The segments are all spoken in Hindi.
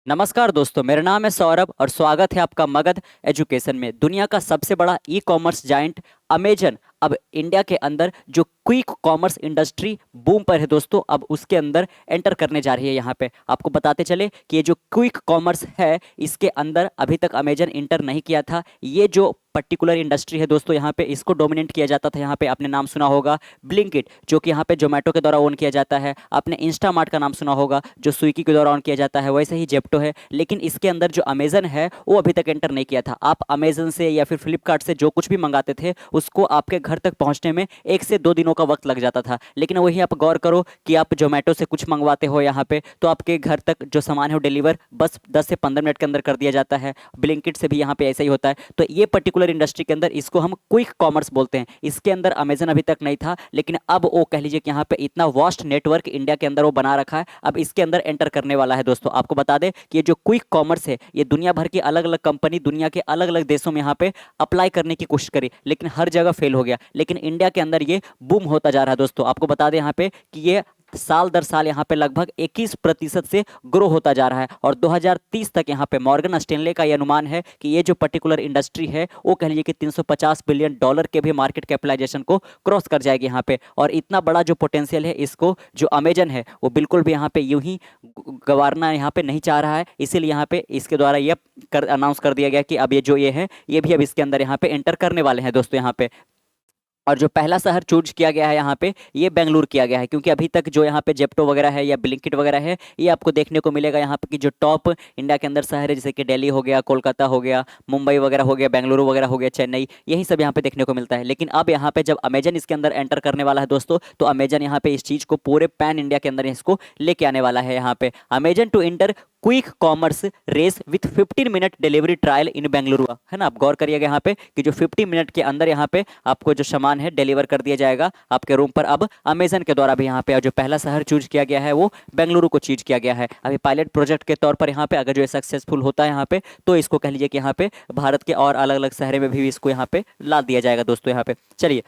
नमस्कार दोस्तों, मेरा नाम है सौरभ और स्वागत है आपका मगध एजुकेशन में। दुनिया का सबसे बड़ा ई कॉमर्स जाइंट अमेजन अब इंडिया के अंदर जो क्विक कॉमर्स इंडस्ट्री बूम पर है दोस्तों, अब उसके अंदर एंटर करने जा रही है। यहाँ पे आपको बताते चले कि ये जो क्विक कॉमर्स है, इसके अंदर अभी तक अमेजन इंटर नहीं किया था। ये जो पर्टिकुलर इंडस्ट्री है दोस्तों, यहाँ पे इसको डोमिनेट किया जाता था। यहाँ पे आपने नाम सुना होगा ब्लिंकिट, जो कि यहाँ पे जोमेटो के द्वारा ओन किया जाता है। आपने इंस्टामार्ट का नाम सुना होगा, जो स्विगी के द्वारा ऑन किया जाता है। वैसे ही जेप्टो है, लेकिन इसके अंदर जो अमेजन है वो अभी तक एंटर नहीं किया था। आप अमेजन से या फिर फ्लिपकार्ट से जो कुछ भी मंगाते थे, उसको आपके घर तक पहुंचने में 1 से 2 दिनों का वक्त लग जाता था। लेकिन वही आप गौर करो कि आप जोमेटो से कुछ मंगवाते हो यहाँ पे, तो आपके घर तक जो सामान है वो डिलीवर बस 10 से 15 मिनट के अंदर कर दिया जाता है। ब्लिंकिट से भी यहाँ पे ऐसा ही होता है। तो ये पर्टिकुलर इंडस्ट्री के अंदर इसको हम क्विक कॉमर्स बोलते हैं। इसके अंदर अमेजन अभी तक नहीं था, लेकिन अब वो कह लीजिए कि यहाँ पे इतना वास्ट नेटवर्क इंडिया के अंदर वो बना रखा है, अब इसके अंदर एंटर करने वाला है। दोस्तों आपको बता दें कि ये जो क्विक कॉमर्स है, ये दुनिया भर की अलग अलग कंपनी दुनिया के अलग अलग देशों में यहाँ पे अप्लाई करने की कोशिश करी, लेकिन हर जगह फेल हो गया। लेकिन इंडिया के अंदर ये बूम होता जा रहा है। दोस्तों आपको बता दें यहाँ पे कि ये साल दर साल यहाँ पे लगभग 21% से ग्रो होता जा रहा है, और 2030 तक यहाँ पे मॉर्गन स्टैनले का ये अनुमान है कि ये जो पर्टिकुलर इंडस्ट्री है वो कह लीजिए कि $350 बिलियन के भी मार्केट कैपिटलाइजेशन को क्रॉस कर जाएगी यहाँ पे। और इतना बड़ा जो पोटेंशियल है, इसको जो अमेजन है वो बिल्कुल भी यहाँ पे यूं ही गंवारना यहाँ पे नहीं चाह रहा है। इसीलिए यहाँ पे इसके द्वारा ये अनाउंस कर दिया गया कि अब ये जो ये है, ये भी अब इसके अंदर यहाँ पे एंटर करने वाले हैं दोस्तों यहाँ पे। और जो पहला शहर चूज किया गया है यहाँ पे, ये बेंगलुरु किया गया है, क्योंकि अभी तक जो यहाँ पे जेप्टो वगैरह है या ब्लिंकिट वगैरह है, ये आपको देखने को मिलेगा यहाँ पे कि जो टॉप इंडिया के अंदर शहर है, जैसे कि दिल्ली हो गया, कोलकाता हो गया, मुंबई वगैरह हो गया, बेंगलुरु वगैरह हो गया, चेन्नई, यही सब यहाँ पे देखने को मिलता है। लेकिन अब यहाँ पे जब अमेजन इसके अंदर एंटर करने वाला है दोस्तों, तो अमेजन यहाँ पे इस चीज़ को पूरे पैन इंडिया के अंदर इसको लेके आने वाला है। यहाँ पे Amazon to enter quick commerce race with 15 minute delivery trial in Bengaluru, है ना। आप गौर करिएगा यहाँ पे कि जो 50 मिनट के अंदर यहाँ पे आपको जो सामान है डिलीवर कर दिया जाएगा आपके रूम पर। अब अमेजन के द्वारा भी यहाँ पे जो पहला शहर चूज किया गया है वो बेंगलुरु को चूज किया गया है। अभी पायलट प्रोजेक्ट के तौर पर यहाँ पे अगर जो सक्सेसफुल होता है यहाँ पे, तो इसको कह लीजिए कि यहाँ पे भारत के और अलग अलग शहरों में भी इसको यहाँ पे ला दिया जाएगा दोस्तों यहाँ पे। चलिए,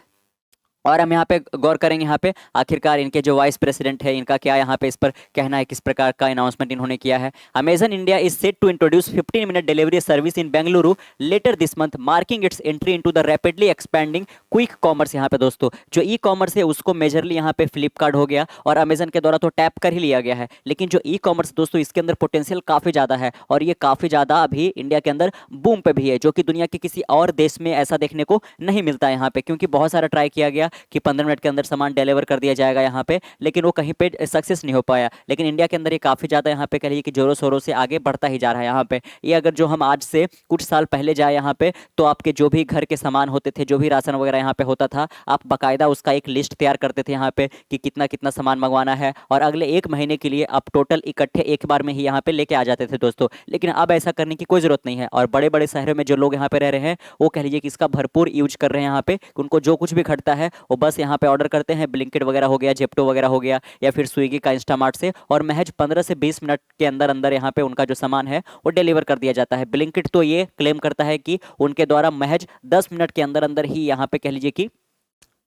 और हम यहाँ पे गौर करेंगे यहाँ पे आखिरकार इनके जो वाइस प्रेसिडेंट है, इनका क्या यहाँ पे इस पर कहना है, किस प्रकार का अनाउंसमेंट इन्होंने किया है। Amazon India is set to introduce 15 minute delivery service in Bengaluru later this month, marking its entry into the rapidly expanding quick commerce. यहाँ पे दोस्तों जो ई कॉमर्स है उसको मेजरली यहाँ पे फ्लिपकार्ट हो गया और अमेजन के द्वारा तो टैप कर ही लिया गया है, लेकिन जो ई कॉमर्स दोस्तों इसके अंदर पोटेंशियल काफ़ी ज़्यादा है, और ये काफ़ी ज़्यादा अभी इंडिया के अंदर बूम पे भी है, जो कि दुनिया के किसी और देश में ऐसा देखने को नहीं मिलता है यहाँ पे। क्योंकि बहुत सारा ट्राई किया गया कि 15 मिनट के अंदर सामान डिलीवर कर दिया जाएगा यहाँ पे, लेकिन वो कहीं पे सक्सेस नहीं हो पाया। लेकिन इंडिया के अंदर ये काफ़ी ज़्यादा यहाँ पे कह लीजिए कि जोरों शोरों से आगे बढ़ता ही जा रहा है यहाँ पे। ये अगर जो हम आज से कुछ साल पहले जाए यहाँ पे, तो आपके जो भी घर के सामान होते थे, जो भी राशन वगैरह यहाँ पे होता था, आप बाकायदा उसका एक लिस्ट तैयार करते थे यहाँ पे कि कितना कितना सामान मंगवाना है, और अगले 1 महीने के लिए आप टोटल इकट्ठे एक बार में ही यहाँ पे लेके आ जाते थे दोस्तों। लेकिन अब ऐसा करने की कोई ज़रूरत नहीं है, और बड़े बड़े शहरों में जो लोग यहाँ पे रह रहे हैं वो कह लीजिए कि इसका भरपूर यूज कर रहे हैं यहाँ पे। उनको जो कुछ भी घटता है वो बस यहाँ पे ऑर्डर करते हैं, ब्लिंकिट वगैरह हो गया, जेप्टो वगैरह हो गया, या फिर स्विगी का इंस्टामार्ट से, और महज 15 से 20 मिनट के अंदर अंदर यहाँ पे उनका जो सामान है वो डिलीवर कर दिया जाता है। ब्लिंकिट तो ये क्लेम करता है कि उनके द्वारा महज 10 मिनट के अंदर अंदर ही यहाँ पे कह लीजिए कि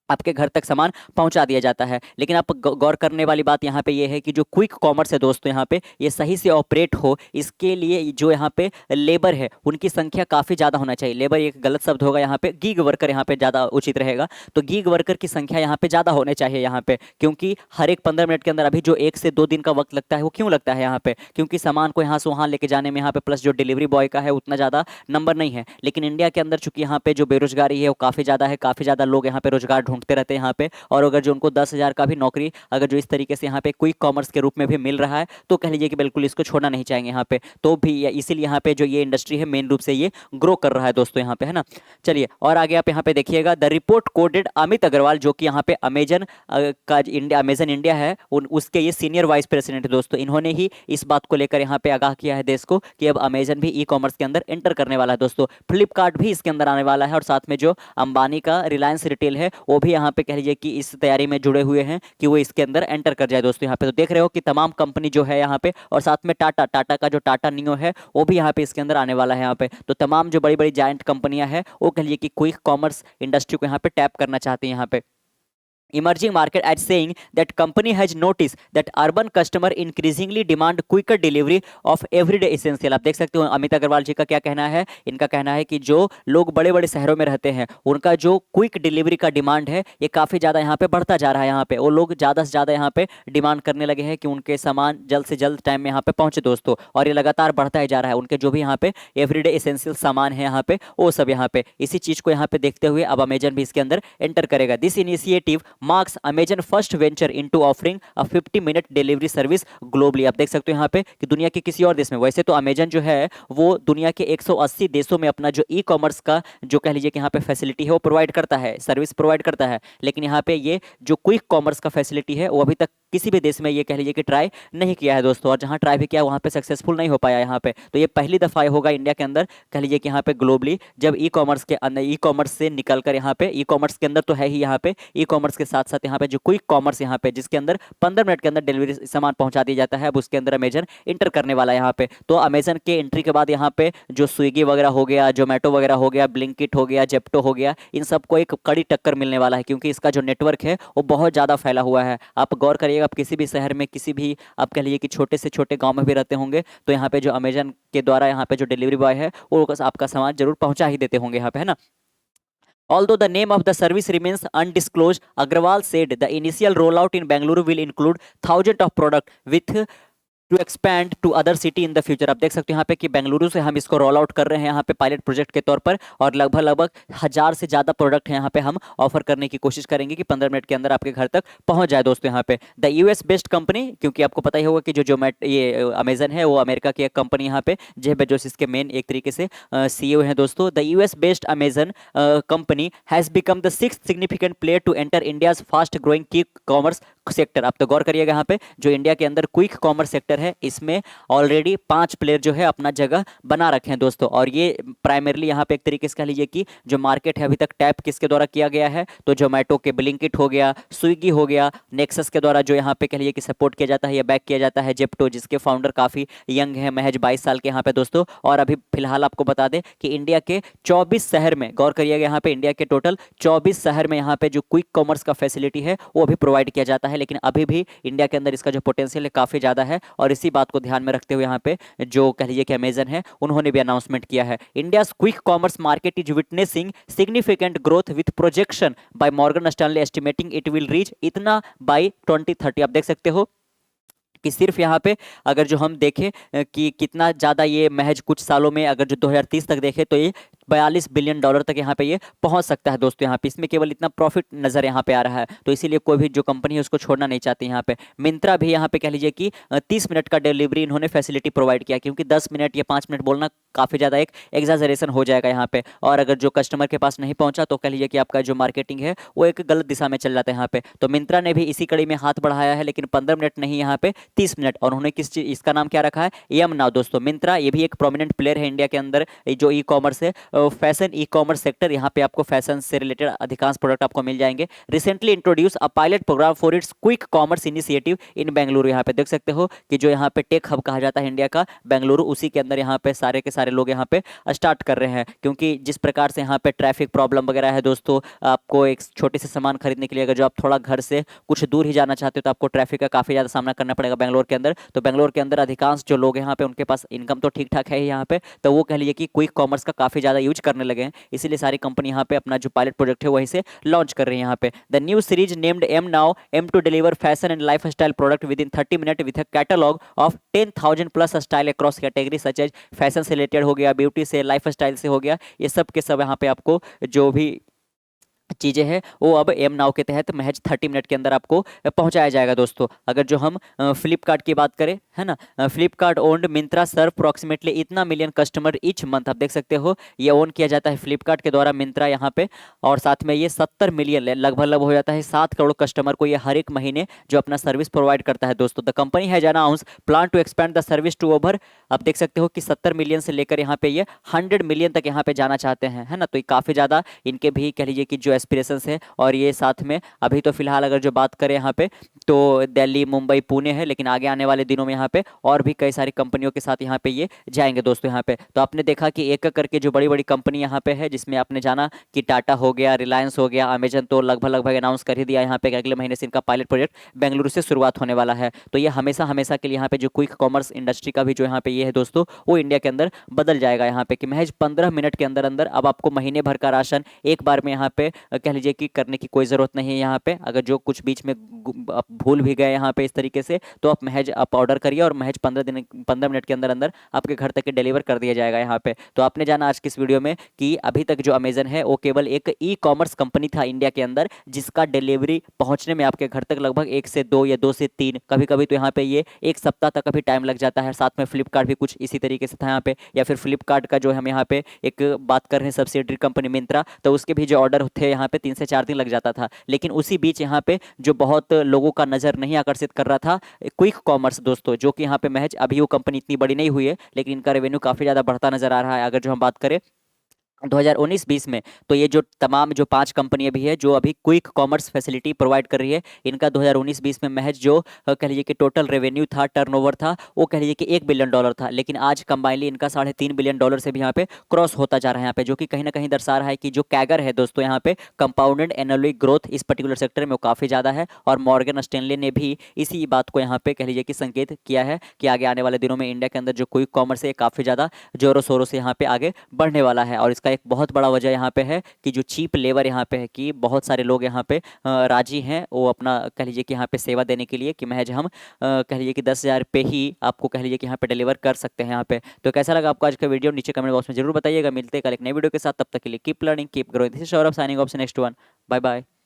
आपके घर तक सामान पहुंचा दिया जाता है। लेकिन आप गौर करने वाली बात यहाँ पे ये है कि जो क्विक कॉमर्स है दोस्तों, यहाँ पे ये सही से ऑपरेट हो, इसके लिए जो यहाँ पे लेबर है उनकी संख्या काफ़ी ज़्यादा होना चाहिए। लेबर एक गलत शब्द होगा यहाँ पे, गीग वर्कर यहाँ पे ज़्यादा उचित रहेगा। तो गीग वर्कर की संख्या यहाँ पे ज़्यादा होने चाहिए यहाँ पे, क्योंकि हर एक 15 मिनट के अंदर अभी जो 1 से 2 दिन का वक्त लगता है, वो क्यों लगता है यहाँ पे, क्योंकि सामान को यहाँ से वहाँ लेके जाने में यहाँ पे प्लस जो डिलीवरी बॉय का है उतना ज़्यादा नंबर नहीं है। लेकिन इंडिया के अंदर चूंकि यहाँ पे जो बेरोजगारी है वो काफ़ी ज़्यादा है, काफ़ी ज़्यादा लोग यहाँ पे रोजगार ढूंढते रहते हैं यहाँ पे, और अगर जो उनको 10,000 का भी नौकरी अगर जो इस तरीके से यहाँ पे क्विक कॉमर्स के रूप में भी मिल रहा है, तो कह लीजिए कि बिल्कुल इसको छोड़ना नहीं चाहेंगे यहाँ पे। तो भी इसीलिए यहाँ पे जो ये इंडस्ट्री है मेन रूप से ये ग्रो कर रहा है दोस्तों यहाँ पे, है ना। चलिए, और आगे आप यहाँ पे देखिएगा, the report coded Amit Agarwal, जो कि यहाँ पे अमेजन का इंडिया अमेजन इंडिया है उसके ये सीनियर वाइस प्रेसिडेंट है दोस्तों। इन्होंने ही इस बात को लेकर यहाँ पे आगाह किया है देश को कि अब अमेजन भी ई कॉमर्स के अंदर एंटर करने वाला है दोस्तों। फ्लिपकार्ट भी इसके अंदर आने वाला है, और साथ में जो अंबानी का रिलायंस रिटेल है वो भी यहाँ पे कह लीजिए कि इस तैयारी में जुड़े हुए हैं कि वो इसके अंदर एंटर कर जाए दोस्तों। यहाँ पे तो देख रहे हो कि तमाम कंपनी जो है यहाँ पे, और साथ में टाटा टाटा का जो टाटा नियो है वो भी यहाँ पे इसके अंदर आने वाला है यहाँ पे। तो तमाम जो बड़ी बड़ी जायंट कंपनियां हैं वो कह लीजिए कि क्विक कॉमर्स इंडस्ट्री को यहाँ पे टैप करना चाहती हैं यहाँ पे। emerging market as saying that company has noticed that urban customer increasingly demand quicker delivery of everyday essential। आप देख सकते हो अमित अग्रवाल जी का क्या कहना है, इनका कहना है कि जो लोग बड़े बड़े शहरों में रहते हैं उनका जो क्विक डिलीवरी का डिमांड है ये काफ़ी ज़्यादा यहाँ पे बढ़ता जा रहा है। यहाँ पे वो लोग ज़्यादा से ज़्यादा यहाँ पे डिमांड करने लगे हैं कि उनके सामान जल्द से जल्द टाइम में यहाँ पे पहुंचे दोस्तों, और ये लगातार बढ़ता ही जा रहा है। उनके जो भी यहाँ पे एवरीडे एसेंशियल सामान है यहाँ पे वो सब यहाँ पे इसी चीज़ को यहाँ पे देखते हुए अब अमेजन भी इसके अंदर एंटर करेगा। This initiative marks Amazon first venture into offering a 50 minute delivery service globally. आप देख सकते हो यहाँ पे कि दुनिया के किसी और देश में, वैसे तो अमेजन जो है वो दुनिया के 180 देशों में अपना जो ई कॉमर्स का जो कह लीजिए कि यहाँ पे फैसिलिटी है वो प्रोवाइड करता है, सर्विस प्रोवाइड करता है, लेकिन यहाँ पे ये जो क्विक कॉमर्स का फैसिलिटी है वो अभी तक किसी भी देश में ये कह लीजिए कि ट्राई नहीं किया है दोस्तों, और जहाँ ट्राई भी किया वहाँ पे सक्सेसफुल नहीं हो पाया यहाँ पे। तो ये पहली दफ़ा होगा इंडिया के अंदर कह लीजिए कि यहाँ पे ग्लोबली जब ई कॉमर्स के अंदर, ई कॉमर्स से निकलकर यहाँ पे, ई कॉमर्स के अंदर तो है ही यहाँ पे, ई कॉमर्स के साथ साथ यहाँ पे जो क्विक कॉमर्स यहाँ पे जिसके अंदर 15 मिनट के अंदर डिलीवरी सामान पहुँचा दिया जाता है, अब उसके अंदर अमेजन इंटर करने वाला है यहाँ पे। तो अमेजन के एंट्री के बाद यहाँ पे जो स्विगी वगैरह हो गया, जोमेटो वगैरह हो गया, ब्लिंकिट हो गया, जेप्टो हो गया, इन सबको एक कड़ी टक्कर मिलने वाला है, क्योंकि इसका जो नेटवर्क है वो बहुत ज़्यादा फैला हुआ है। आप गौर करिएगा, आप किसी भी शहर में, किसी भी आप कह लीजिए कि छोटे से छोटे गांव में भी रहते होंगे तो यहाँ पे जो अमेजन के द्वारा यहाँ पे जो डिलीवरी बॉय है वो आपका सामान जरूर पहुंचा ही देते होंगे यहाँ पे, है ना। Although the name of the service remains undisclosed, Agrawal said the initial rollout in Bangalore will include thousands of products with to expand to other city in the future. आप देख सकते हो यहाँ पे कि बेंगलुरु से हम इसको रोल आउट कर रहे हैं यहाँ पे पायलट प्रोजेक्ट के तौर पर, और लगभग 1000 से ज़्यादा प्रोडक्ट यहाँ पे हम ऑफर करने की कोशिश करेंगे कि 15 मिनट के अंदर आपके घर तक पहुँच जाए दोस्तों। यहाँ पे द यूएस बेस्ड कंपनी, क्योंकि आपको पता ही होगा कि जो ये अमेजन है वो अमेरिका की एक कंपनी, यहाँ पे जेफ बेजोस इसके मेन एक तरीके से CEO हैं दोस्तों। The US based Amazon company has become the 6th significant player to enter India's fast growing quick commerce sector. आप तो गौर करिएगा यहाँ पे जो इंडिया के अंदर क्विक कॉमर्स सेक्टर है इसमें ऑलरेडी 5 प्लेयर जो है अपना जगह बना रखे हैं दोस्तों, और ये प्राइमरली यहाँ पे एक तरीके से कह लीजिए कि जो मार्केट है अभी तक टैप किसके द्वारा किया गया है, तो जोमेटो के ब्लिंकिट हो गया, स्विगी हो गया, नेक्सस के द्वारा जो यहाँ पे कह लीजिए कि सपोर्ट किया जाता है या बैक किया जाता है जेप्टो, जिसके फाउंडर काफ़ी यंग है, महज 22 साल के यहाँ पे दोस्तों। और अभी फिलहाल आपको बता दें कि इंडिया के 24 शहर में, गौर करिएगा यहाँ पे इंडिया के टोटल 24 शहर में यहाँ पे जो क्विक कॉमर्स का फैसिलिटी है वो अभी प्रोवाइड किया जाता है, लेकिन अभी भी इंडिया के अंदर इसका जो पोटेंशियल है काफ़ी ज़्यादा है। और इसी बात को ध्यान में रखते हुए यहाँ पे जो कह लीजिए कि अमेजन है उन्होंने भी अनाउंसमेंट किया है, India quick commerce market is witnessing significant growth with projection bye Morgan Stanley estimating it will reach इतना बाय 2030। आप देख सकते हो कि सिर्फ यहाँ पे अगर जो हम देखें कि कितना ज़्यादा ये महज कुछ सालों में, अगर जो 2030 तक देखें तो ये $42 बिलियन तक यहाँ पे ये पहुँच सकता है दोस्तों। यहाँ पे इसमें केवल इतना प्रॉफिट नज़र यहाँ पे आ रहा है, तो इसीलिए कोई भी जो कंपनी है उसको छोड़ना नहीं चाहती। यहाँ पे मिंत्रा भी यहाँ पे कह लीजिए कि 30 मिनट का डिलीवरी इन्होंने फैसिलिटी प्रोवाइड किया, क्योंकि 10 मिनट या 5 मिनट बोलना काफ़ी ज़्यादा एक एग्जाजरेशन हो जाएगा यहाँ पे, और अगर जो कस्टमर के पास नहीं पहुँचा तो कह लीजिए कि आपका जो मार्केटिंग है वो एक गलत दिशा में चल जाता है यहाँ पे। तो मिंत्रा ने भी इसी कड़ी में हाथ बढ़ाया है, लेकिन 15 मिनट नहीं यहाँ पे 30 मिनट, और उन्होंने किस चीज़, इसका नाम क्या रखा है, एम नाउ दोस्तों। मिंत्रा ये भी एक प्रोमिनेंट प्लेयर है इंडिया के अंदर जो ई कॉमर्स है, फैशन ई कॉमर्स सेक्टर, यहाँ पे आपको फैशन से रिलेटेड अधिकांश प्रोडक्ट आपको मिल जाएंगे। Recently introduce a pilot program for its quick commerce initiative in Bengaluru. यहाँ पे देख सकते हो कि जो यहाँ पे टेक हब कहा जाता है इंडिया का बेंगलुरु, उसी के अंदर यहाँ पे सारे के सारे लोग यहाँ पे स्टार्ट कर रहे हैं, क्योंकि जिस प्रकार से यहाँ पे ट्रैफिक प्रॉब्लम वगैरह है दोस्तों, आपको एक छोटे से सामान खरीदने के लिए अगर जो आप थोड़ा घर से कुछ दूर ही जाना चाहते हो तो आपको ट्रैफिक का काफ़ी ज़्यादा सामना करना पड़ेगा बेंगलोर के अंदर। तो बेंगलोर के अंदर अधिकांश जो लोग हैं यहाँ पे उनके पास इनकम तो ठीक ठाक है ही यहाँ पे, तो वो कह लीजिए कि क्विक कॉमर्स का काफ़ी ज़्यादा यूज करने लगे हैं, इसीलिए सारी कंपनी यहाँ पे अपना जो पायलट प्रोजेक्ट है वहीं से लॉन्च कर रही है यहाँ पे। The new series named M now aims to deliver fashion and lifestyle product within 30 minute with a catalogue of 10,000 plus style across category such as fashion से रिलेटेड हो गया, ब्यूटी से, लाइफ स्टाइल से हो गया, ये सब के सब यहाँ पे आपको जो भी चीज़ें हैं वो अब एम नाउ के तहत महज 30 मिनट के अंदर आपको पहुंचाया जाएगा दोस्तों। अगर जो हम फ्लिपकार्ट की बात करें, है ना, फ्लिपकार्ट ओन्ड मिंत्रा सर्व अप्रॉक्सीमेटली इतना मिलियन कस्टमर ईच मंथ। आप देख सकते हो ये ओन किया जाता है फ्लिपकार्ट के द्वारा मिंत्रा यहाँ पे, और साथ में ये 70 मिलियन लगभग हो जाता है 7 करोड़ कस्टमर को ये हर एक महीने जो अपना सर्विस प्रोवाइड करता है दोस्तों। The company has announce plan to expand the service to over, आप देख सकते हो कि 70 मिलियन से लेकर यहाँ पे ये 100 मिलियन तक यहाँ पे जाना चाहते हैं, है ना। तो ये काफ़ी ज़्यादा इनके भी कह लीजिए कि जो एस्पिरेशंस है। और ये साथ में अभी तो फिलहाल अगर जो बात करें यहाँ पे तो दिल्ली, मुंबई, पुणे है, लेकिन आगे आने वाले दिनों में यहाँ पे और भी कई सारी कंपनियों के साथ यहाँ पे ये जाएंगे दोस्तों। यहाँ पे तो आपने देखा कि एक एक करके जो बड़ी बड़ी कंपनी यहाँ पे है, जिसमें आपने जाना कि टाटा हो गया, रिलायंस हो गया, अमेजन तो लगभग लगभग अनाउंस कर ही दिया यहाँ पे कि अगले महीने से इनका पायलट प्रोजेक्ट बेंगलुरु से शुरुआत होने वाला है। तो ये हमेशा हमेशा के लिए यहाँ पे जो क्विक कॉमर्स इंडस्ट्री का भी जो यहाँ पे ये है दोस्तों, वो इंडिया के अंदर बदल जाएगा। यहाँ पे कि महज 15 मिनट के अंदर अंदर अब आपको महीने भर का राशन एक बार में यहाँ पे कह लीजिए कि करने की कोई ज़रूरत नहीं है। यहाँ पे अगर जो कुछ बीच में आप भूल भी गए यहाँ पे इस तरीके से, तो आप महज आप ऑर्डर करिए और महज 15 मिनट के अंदर अंदर आपके घर तक डिलीवर कर दिया जाएगा यहाँ पे। तो आपने जाना आज की इस वीडियो में कि अभी तक जो अमेजन है वो केवल एक ई कॉमर्स कंपनी था इंडिया के अंदर, जिसका डिलीवरी पहुंचने में आपके घर तक लगभग 1 से 2 या 2 से 3, कभी कभी तो यहाँ पे ये एक सप्ताह तक अभी टाइम लग जाता है। साथ में फ्लिपकार्ट भी कुछ इसी तरीके से था यहाँ पे, या फिर फ्लिपकार्ट का जो हम यहाँ पे एक बात कर रहे हैं सब्सिडरी कंपनी मिंत्रा, तो उसके भी जो ऑर्डर थे यहाँ पे 3 से 4 दिन लग जाता था। लेकिन उसी बीच यहाँ पे जो बहुत लोगों का नज़र नहीं आकर्षित कर रहा था, क्विक कॉमर्स दोस्तों, जो कि यहाँ पे महज अभी वो कंपनी इतनी बड़ी नहीं हुई है, लेकिन इनका रेवेन्यू काफ़ी ज़्यादा बढ़ता नजर आ रहा है। अगर जो हम बात करें 2019-20 में, तो ये जो तमाम जो 5 कंपनियां भी है जो अभी क्विक कॉमर्स फैसिलिटी प्रोवाइड कर रही है, इनका 2019-20 में महज जो कह लीजिए कि टोटल रेवेन्यू था, टर्नओवर था, वो कह लीजिए कि $1 बिलियन था। लेकिन आज कंबाइनली इनका $3.5 बिलियन से भी यहाँ पे क्रॉस होता जा रहा है यहाँ पे, जो कि कहीं ना कहीं दर्शा रहा है कि जो कैगर है दोस्तों यहाँ पे, कंपाउंडेड एनुअल ग्रोथ इस पर्टिकुलर सेक्टर में वो काफ़ी ज़्यादा है। और मॉर्गन स्टैनली ने भी इसी बात को यहाँ पे कह लीजिए कि संकेत किया है कि आगे आने वाले दिनों में इंडिया के अंदर जो क्विक कॉमर्स है काफ़ी ज़्यादा जोरों शोरों से यहाँ पे आगे बढ़ने वाला है। और इसका एक बहुत बड़ा वजह यहाँ पे है कि जो चीप लेबर यहाँ पे है, कि बहुत सारे लोग यहाँ पे राजी हैं वो अपना कह लीजिए कि यहाँ पे सेवा देने के लिए, कि महज हम कह लीजिए कि 10,000 पे ही आपको कह लीजिए कि यहाँ पे डिलीवर कर सकते हैं यहाँ पे। तो कैसा लगा आपको आज का वीडियो, नीचे कमेंट बॉक्स में जरूर बताइएगा। मिलते हैं कल एक नई वीडियो के साथ, तब तक के लिए keep learning, keep growing. This is Saurabh signing off, next one, bye bye.